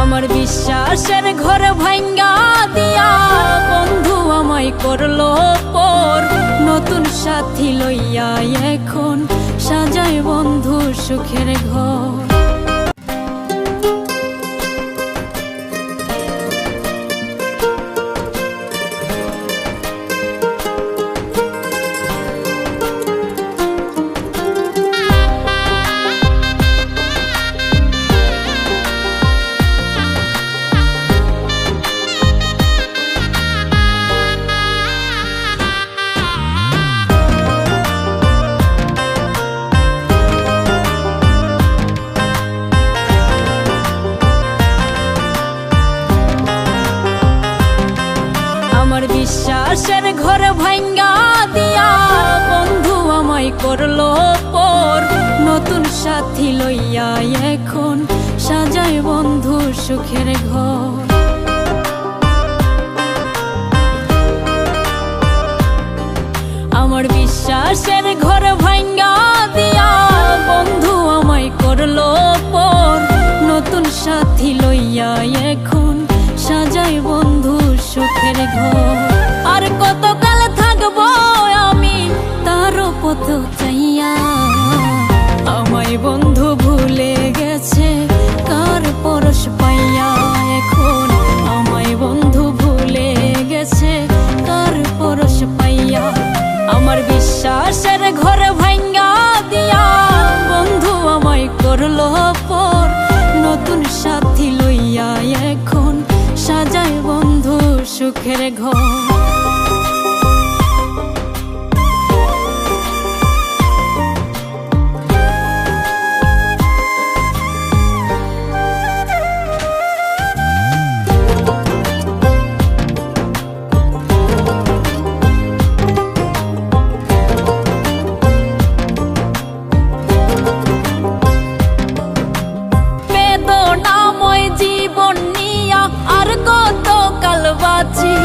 আমার বিশ্বাসের ঘর ভাঙ্গা দিয়া বন্ধু আমায় করলো পর। নতুন সাথী লইয়া এখন সাজায় বন্ধু সুখের ঘর। আমার বিশ্বাসের ঘর ভাঙ্গা দিয়া বন্ধু আমায় করলো পর। নতুন সাথী লইয়া এখন সাজায় বন্ধু সুখের ঘর। আমার বিশ্বাসের ঘর ভাঙ্গা দিয়া বন্ধু আমায় করলো পর। নতুন সাথী লইয়া এখন সাজাই বন্ধু সুখের ঘর। আর কতকাল থাকবো আমি তার পথ চাইয়া, আমায় বন্ধু ভুলে গেছে কার পরশ পাইয়া। এখন আমায় বন্ধু ভুলে গেছে কার পরশ পাইয়া। আমার বিশ্বাসের ঘর ভাঙ্গা দিয়া বন্ধু আমায় করলো পর। নতুন সাথী লইয়া এখন সাজায় বন্ধু সুখের ঘর। বেদনাময় জীবন নিয়া আর কত কাল বাঁচি।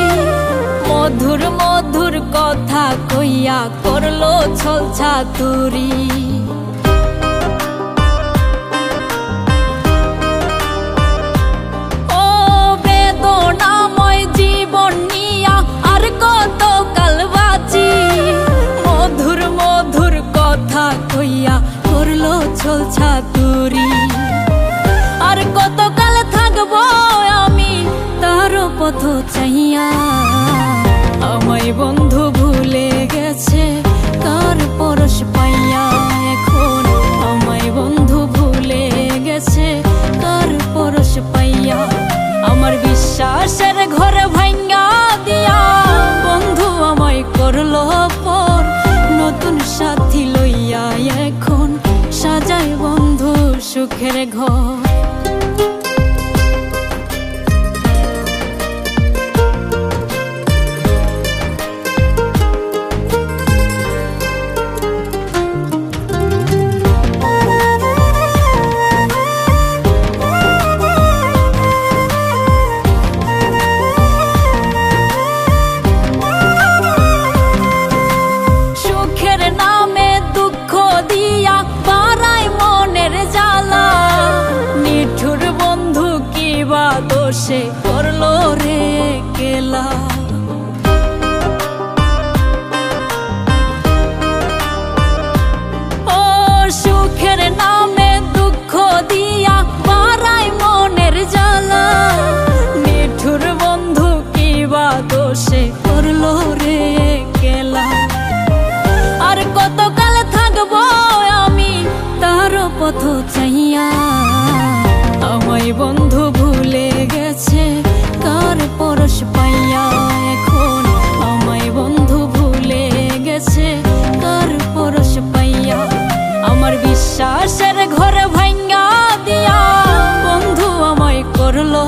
মধুর মধুর কথা কইয়া করলো ছল ছাতুরি। ও বেদনাময় জীবন নিয়া আর কত কাল বাঁচি। মধুর মধুর কথা কইয়া করলো ছল ছাতুরি। আর কতকাল থাকবো আমি তার পথ চাইয়া, আমায় বন্ধু ভুলে গেছে কার পরশ পাইয়া। এখন আমায় বন্ধু ভুলে গেছে কার পরশ পাইয়া। আমার বিশ্বাসের ঘর ভাঙ্গা দিয়া বন্ধু আমায় করলো পর। নতুন সাথী লইয়া এখন সাজায় বন্ধু সুখের ঘর। দোষে করলো রে কেলা। ও সুখের নামে দুঃখ দিয়া বাড়াই মনের জ্বালা। নিঠুর বন্ধু কিবা দোষে করলো রে কেলা। আর কতকাল থাকবো আমি তার পথ চাইয়া, আমায় বন্ধু ভুলে গেছে কার পরশ পাইয়া। এখন আমায় বন্ধু ভুলে গেছে কার পরশ পাইয়া। আমার বিশ্বাসের ঘর ভাঙ্গা দিয়া বন্ধু আমায় করলো